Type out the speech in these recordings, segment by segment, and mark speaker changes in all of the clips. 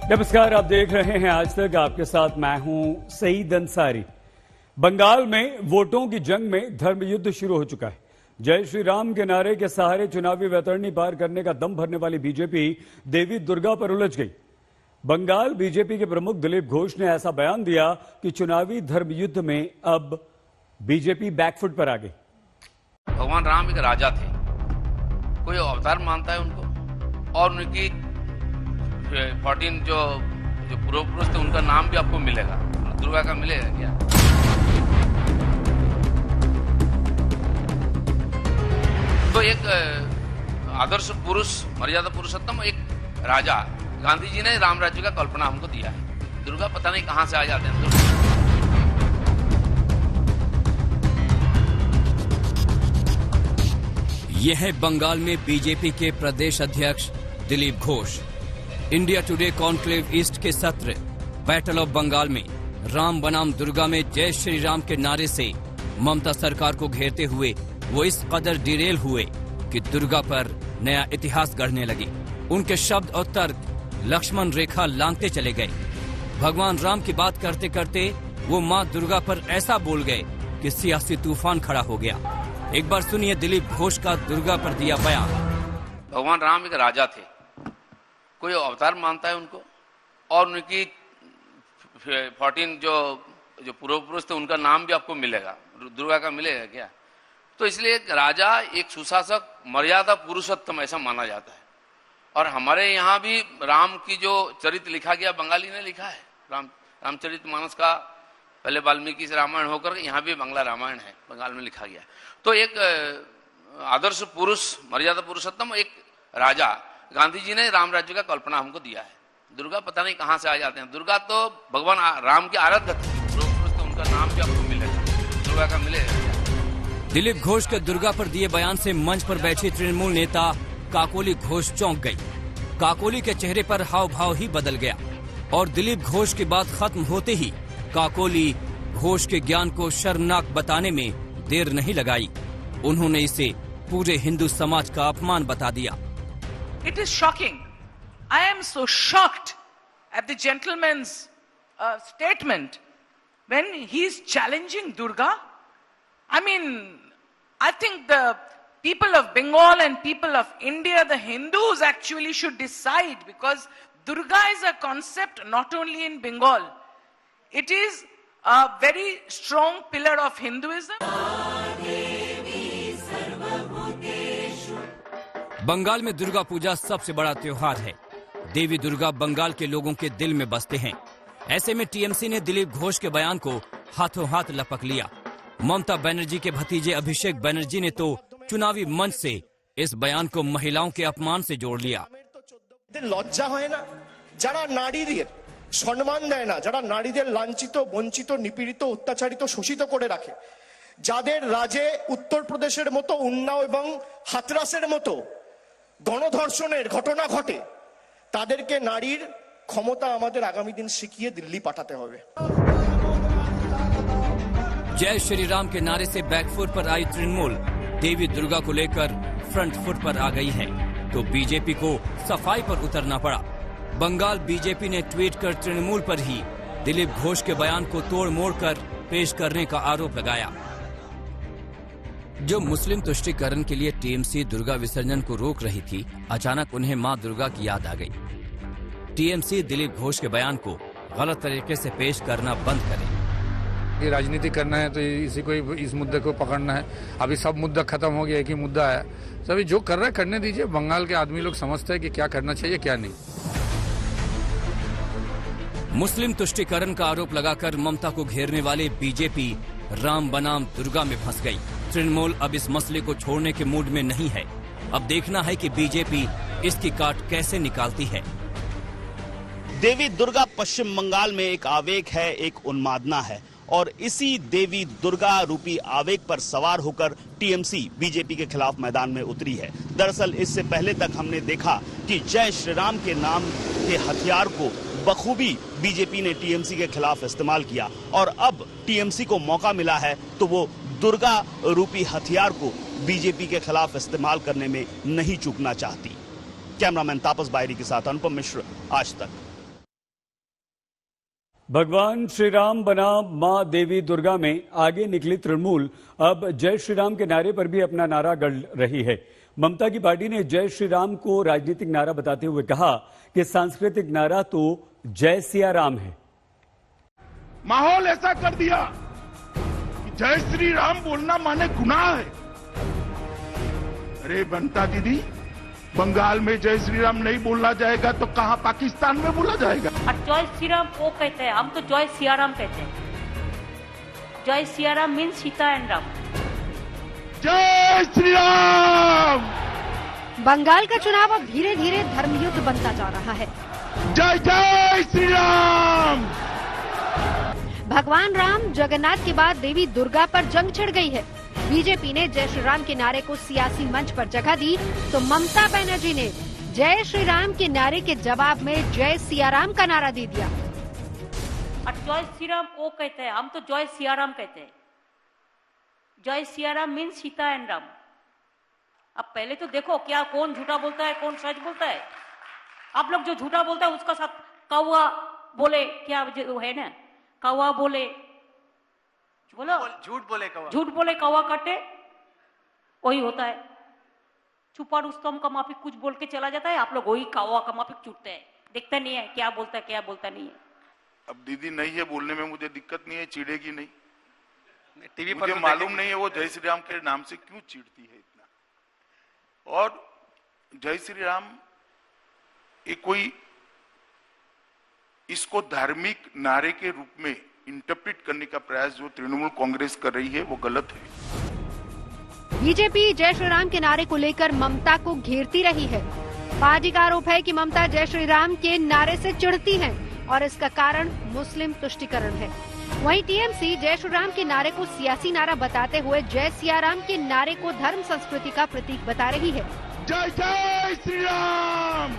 Speaker 1: नमस्कार, आप देख रहे हैं आज तक। आपके साथ मैं हूं सईद अंसारी। बंगाल में वोटों की जंग में धर्म युद्ध शुरू हो चुका है। जय श्री राम के नारे के सहारे चुनावी वैतरणी पार करने का दम भरने वाली बीजेपी देवी दुर्गा पर उलझ गई। बंगाल बीजेपी के प्रमुख दिलीप घोष ने ऐसा बयान दिया कि चुनावी धर्म युद्ध में अब बीजेपी बैकफुट पर आ गई।
Speaker 2: भगवान राम एक राजा थे, कोई अवतार मानता है उनको, और उनकी 14 जो पूर्व पुरुष थे उनका नाम भी आपको मिलेगा। दुर्गा का मिलेगा क्या? तो एक आदर्श पुरुष, मर्यादा पुरुषोत्तम, एक राजा, गांधी जी ने राम राज्य का कल्पना हमको दिया है। दुर्गा पता नहीं कहां से आ जाते हैं।
Speaker 3: यह है बंगाल में बीजेपी के प्रदेश अध्यक्ष Dilip Ghosh. India today conclave east के सत्र बैटल ऑफ बंगाल में राम बनाम दुर्गा में जय श्री राम के नारे से ममता सरकार को घेरते हुए वो इस कदर डिरेल हुए कि दुर्गा पर नया इतिहास गढ़ने लगे। उनके शब्द और तर्क लक्ष्मण रेखा लांघते चले गए। भगवान राम की बात करते करते वो माँ दुर्गा पर ऐसा बोल गए कि सियासी तूफान खड़ा हो गया। एक बार सुनिए दिलीप घोष का दुर्गा पर दिया बयान।
Speaker 2: भगवान राम एक राजा थे, कोई अवतार मानता है उनको, और उनकी 14 जो पूर्व पुरुष थे उनका नाम भी आपको मिलेगा। दुर्गा का मिलेगा क्या? तो इसलिए एक राजा, एक सुशासक, मर्यादा पुरुषोत्तम ऐसा माना जाता है। और हमारे यहाँ भी राम की जो चरित्र लिखा गया, बंगाली ने लिखा है। रामचरितमानस का पहले वाल्मीकि से रामायण होकर यहाँ भी बांग्ला रामायण है, बंगाल में लिखा गया। तो एक आदर्श पुरुष, मर्यादा पुरुषोत्तम, एक राजा, गांधी जी ने राम राज्य का कल्पना हमको दिया है। दुर्गा पता नहीं कहां से आ जाते हैं। दुर्गा तो भगवान राम के आराध्य थे, तो उनका नाम भी आपको मिलेगा। दुर्गा का मिलेगा।
Speaker 3: दिलीप घोष के दुर्गा पर दिए बयान से मंच पर बैठी तृणमूल नेता काकोली घोष चौंक गई। काकोली के चेहरे पर हाव भाव ही बदल गया और दिलीप घोष की बात खत्म होते ही काकोली घोष के ज्ञान को शर्मनाक बताने में देर नहीं लगाई। उन्होंने इसे पूरे हिंदू समाज का अपमान बता दिया।
Speaker 4: It is shocking. I am so shocked at the gentleman's statement when he is challenging Durga. I mean, I think the people of Bengal and people of India, the Hindus actually should decide, because Durga is a concept not only in Bengal. It is a very strong pillar of Hinduism.
Speaker 3: Bengal में दुर्गा पूजा सबसे बड़ा त्योहार है। देवी दुर्गा बंगाल के लोगों के दिल में बसते हैं। ऐसे में टीएमसी ने दिलीप घोष के बयान को हाथों हाथ लपक लिया। ममता बनर्जी के भतीजे अभिषेक बनर्जी ने तो चुनावी मंच से इस बयान को महिलाओं के अपमान से जोड़ लिया।
Speaker 5: লজ্জা হয় না যারা নারীদের সম্মান দেয় না, যারা নারীদের লাঞ্ছিত, বঞ্চিত, নিপীড়িত, অত্যাচারিত, শোষিত করে রাখে, যাদের রাজে উত্তরপ্রদেশের মতো, উন্নাও এবং হাতরাসের মতো গণধর্ষণের ঘটনা ঘটে, তাদেরকে নারীর ক্ষমতা আমাদের আগামী দিন শিখিয়ে দিল্লি পাঠাতে হবে।
Speaker 3: जय श्री राम के नारे से बैकफुट पर आई तृणमूल देवी दुर्गा को लेकर फ्रंट फुट पर आ गई है, तो बीजेपी को सफाई पर उतरना पड़ा। बंगाल बीजेपी ने ट्वीट कर तृणमूल पर ही दिलीप घोष के बयान को तोड़ मोड़ कर पेश करने का आरोप लगाया। जो मुस्लिम तुष्टीकरण के लिए टीएमसी दुर्गा विसर्जन को रोक रही थी, अचानक उन्हें मां दुर्गा की याद आ गई। टीएमसी दिलीप घोष के बयान को गलत तरीके से पेश करना बंद करे।
Speaker 6: ये राजनीति करना है तो इसी को, इस मुद्दे को पकड़ना है। अभी सब मुद्दा खत्म हो गया, एक ही मुद्दा है। सभी जो कर रहे हैं करने दीजिए। बंगाल के आदमी लोग समझते हैं कि क्या करना चाहिए क्या नहीं।
Speaker 3: मुस्लिम तुष्टीकरण का आरोप लगाकर ममता को घेरने वाले बीजेपी राम बनाम दुर्गा में फंस गई। तृणमूल अब इस मसले को छोड़ने के मूड में नहीं है। अब देखना है कि बीजेपी इसकी काट कैसे निकालती है।
Speaker 7: देवी दुर्गा पश्चिम बंगाल में एक आवेग है, एक उन्मादना है, और इसी देवी दुर्गा रूपी आवेग पर सवार होकर टीएमसी बीजेपी के खिलाफ मैदान में उतरी है। दरअसल इससे पहले तक हमने देखा कि जय श्री राम के नाम के हथियार को बखूबी बीजेपी ने टीएमसी के खिलाफ इस्तेमाल किया, और अब टीएमसी को मौका मिला है तो वो दुर्गा रूपी हथियार को बीजेपी के खिलाफ इस्तेमाल करने में नहीं चूकना चाहती। कैमरामैन तापस बायरी के साथ अनुपम मिश्र, आज तक।
Speaker 1: भगवान श्री राम बना मां देवी दुर्गा में आगे निकली तृणमूल अब जय श्री राम के नारे पर भी अपना नारा गढ़ रही है। ममता की पार्टी ने जय श्री राम को राजनीतिक नारा बताते हुए कहा कि सांस्कृतिक नारा तो जय सिया राम है।
Speaker 8: माहौल ऐसा कर दिया कि जय श्री राम बोलना माने गुनाह है। अरे बंता दीदी, बंगाल में जय श्री राम नहीं बोलना जाएगा तो कहां पाकिस्तान में बोला जाएगा?
Speaker 9: और जय श्री राम वो कहते हैं, हम तो जय सिया राम कहते हैं। जय सिया राम मीन्स सीता एंड राम।
Speaker 8: जय श्री राम।
Speaker 10: बंगाल का चुनाव अब धीरे धीरे धर्मयुद्ध बनता जा रहा है।
Speaker 8: जय जय श्री राम।
Speaker 10: भगवान राम जगन्नाथ के बाद देवी दुर्गा पर जंग छिड़ गई है। बीजेपी ने जय श्री राम के नारे को सियासी मंच पर जगह दी तो ममता बनर्जी ने जय श्री राम के नारे के जवाब में जय सिया राम का नारा दे दिया।
Speaker 9: और जय श्री राम वो कहते हैं, हम तो जय सिया राम कहते हैं। जय सिया राम मीन्स सीता एंड राम। अब पहले तो देखो क्या कौन झूठा बोलता है, कौन सच बोलता है। आप लोग जो झूठा बोलता है उसका साथ कौवा बोले, क्या जो है ना, कौवा बोले, बोलो झूठ बोले कौवा काटे, वही होता है। छुपा रुस्तम का माफिक कुछ बोल के चला जाता है, आप लोग वही कौवा का माफिक छूटते हैं, देखते नहीं है क्या बोलता है क्या बोलता नहीं है।
Speaker 8: अब दीदी नहीं है बोलने में, मुझे दिक्कत नहीं है, चिढ़ेगी नहीं।
Speaker 11: टीवी पर
Speaker 8: मुझे मालूम नहीं है वो जय श्री राम के नाम से क्यों चिढ़ती है इतना। और जय श्री राम ये कोई इसको धार्मिक नारे के रूप में इंटरप्रेट करने का प्रयास जो तृणमूल कांग्रेस कर रही है वो गलत है।
Speaker 10: बीजेपी जय श्री राम के नारे को लेकर ममता को घेरती रही है। पार्टी का आरोप है कि ममता जय श्री राम के नारे से चिढ़ती हैं और इसका कारण मुस्लिम तुष्टीकरण है। वहीं टीएमसी जय श्री राम के नारे को सियासी नारा बताते हुए जय सिया राम के नारे को धर्म संस्कृति का प्रतीक बता रही है।
Speaker 8: जय जय Shri Ram.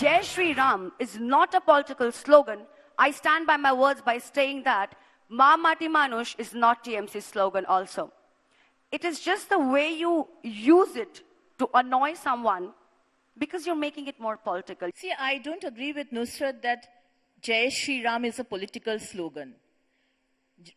Speaker 12: Jai Shri Ram is not a political slogan. I stand by my words by saying that Ma Mati Manush is not TMC's slogan also. It is just the way you use it to annoy someone because you're making it more political.
Speaker 13: See, I don't agree with Nusrat that Jai Shri Ram is a political slogan.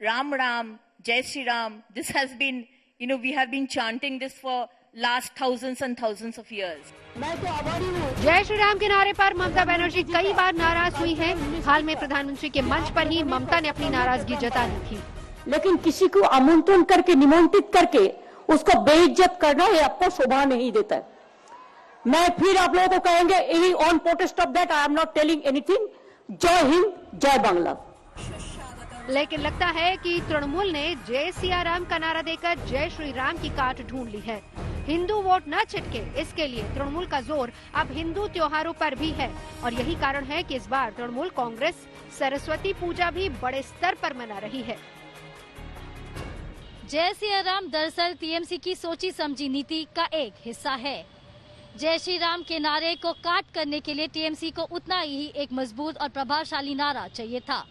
Speaker 13: Ram Ram, Jai Shri Ram, this has been, we have been chanting this for last thousands and thousands of years.
Speaker 10: जय श्री राम के नारे पर ममता बनर्जी कई बार नाराज हुई हैं। हाल में प्रधानमंत्री के मंच पर ही ममता ने अपनी नाराजगी जता दी थी।
Speaker 14: लेकिन किसी को आमंत्रण करके निमंत्रित करके उसको बेइज्जत करना ये आपको शोभा नहीं देता है। मैं फिर आप लोगों को कहेंगे on protest of that I am not telling anything. जय हिंद, जय बांग्ला।
Speaker 10: लेकिन लगता है कि तृणमूल ने जय सिया राम का नारा देकर जय श्री राम की काट ढूंढ ली है। हिंदू वोट न छिटके, इसके लिए तृणमूल का जोर अब हिंदू त्योहारों पर भी है और यही कारण है कि इस बार तृणमूल कांग्रेस सरस्वती पूजा भी बड़े स्तर पर मना रही है।
Speaker 15: जय सिया राम दरअसल टीएमसी की सोची समझी नीति का एक हिस्सा है। जय श्री राम के नारे को काट करने के लिए टीएमसी को उतना ही एक मजबूत और प्रभावशाली नारा चाहिए था।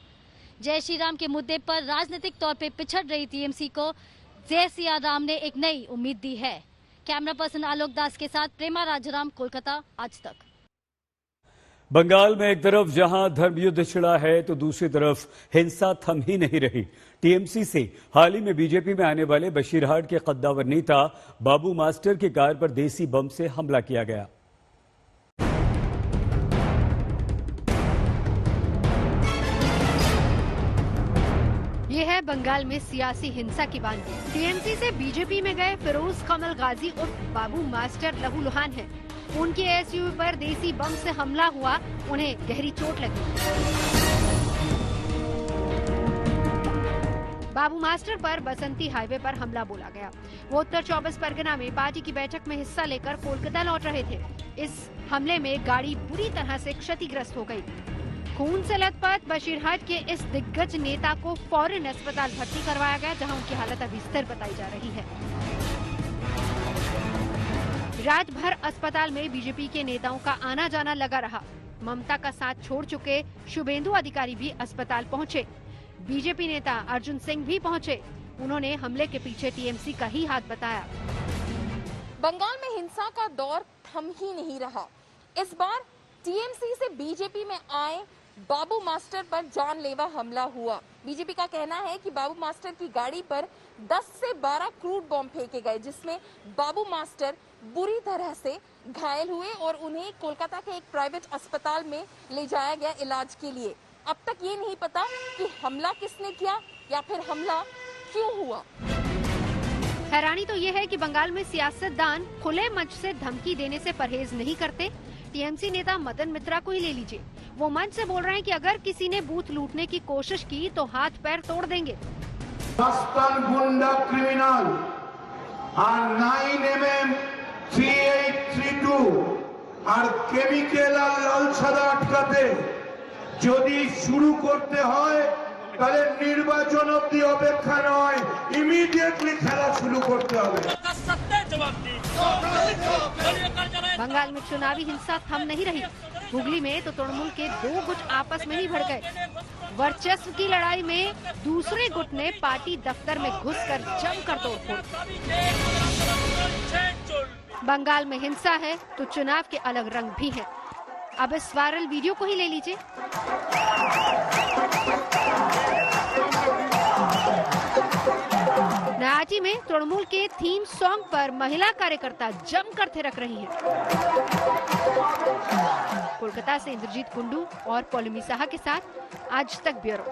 Speaker 15: जय श्री राम के मुद्दे पर राजनीतिक तौर पे पिछड़ रही टीएमसी को जय सिया राम ने एक नई उम्मीद दी है। कैमरा पर्सन आलोक दास के साथ प्रेमा राजाराम, कोलकाता, आज तक।
Speaker 1: बंगाल में एक तरफ जहां धर्मयुद्ध छिड़ा है तो दूसरी तरफ हिंसा थम ही नहीं रही। टीएमसी से हाल ही में बीजेपी में आने वाले बशीरहाट के कद्दावर नेता बाबू मास्टर की कार पर देसी बम से हमला किया गया।
Speaker 10: ये है बंगाल में सियासी हिंसा की बानगी। टीएमसी से बीजेपी में गए फिरोज कमल गाजी उर्फ बाबू मास्टर लहूलुहान हैं। उनके एसयूवी पर देसी बम से हमला हुआ, उन्हें गहरी चोट लगी। बाबू मास्टर पर बसंती हाईवे पर हमला बोला गया। वो उत्तर 24 परगना में पार्टी की बैठक में हिस्सा लेकर कोलकाता लौट रहे थे। इस हमले में गाड़ी बुरी तरह से क्षतिग्रस्त हो गई। खून से लथपथ बशीरहाट के इस दिग्गज नेता को फौरन अस्पताल भर्ती करवाया गया, जहां उनकी हालत अभी स्थिर बताई जा रही है। रात भर अस्पताल में बीजेपी के नेताओं का आना जाना लगा रहा। ममता का साथ छोड़ चुके शुभेंदु अधिकारी भी अस्पताल पहुंचे। बीजेपी नेता अर्जुन सिंह भी पहुंचे। उन्होंने हमले के पीछे टीएमसी का ही हाथ बताया।
Speaker 16: बंगाल में हिंसा का दौर थम ही नहीं रहा। इस बार टीएमसी से बीजेपी में आए बाबू मास्टर पर जानलेवा हमला हुआ। बीजेपी का कहना है कि बाबू मास्टर की गाड़ी पर 10 से 12 क्रूड बॉम्ब फेंके गए, जिसमें बाबू मास्टर बुरी तरह से घायल हुए और उन्हें कोलकाता के एक प्राइवेट अस्पताल में ले जाया गया इलाज के लिए। अब तक ये नहीं पता कि हमला किसने किया या फिर हमला क्यों हुआ।
Speaker 10: हैरानी तो ये है कि बंगाल में सियासतदान खुले मंच से धमकी देने से परहेज नहीं करते। टीएमसी नेता मदन मित्रा को ही ले लीजिए, वो मंच से बोल रहे हैं कि अगर किसी ने बूथ लूटने की कोशिश की तो हाथ पैर तोड़ देंगे।
Speaker 17: गुंडा क्रिमिनल और 9mm 3832 और केमिकल और लाल सादा আটকাতে যদি শুরু করতে হয় তাহলে নির্বাচন অবধি অপেক্ষা নয়, ইমিডিয়েটলি খেলা শুরু করতে হবে।
Speaker 10: बंगाल में चुनावी हिंसा थम नहीं रही। हुगली में तो तृणमूल के 2 गुट आपस में ही भड़ गए। वर्चस्व की लड़ाई में दूसरे गुट ने पार्टी दफ्तर में घुसकर जमकर तोड़फोड़। बंगाल में हिंसा है तो चुनाव के अलग रंग भी हैं। अब इस वायरल वीडियो को ही ले लीजिए। नयाटी में तृणमूल के थीम सॉन्ग पर महिला कार्यकर्ता जमकर थिरक रही हैं। कोलकाता से इंद्रजीत कुंडू और पौलमी साहा के साथ आज तक ब्यूरो।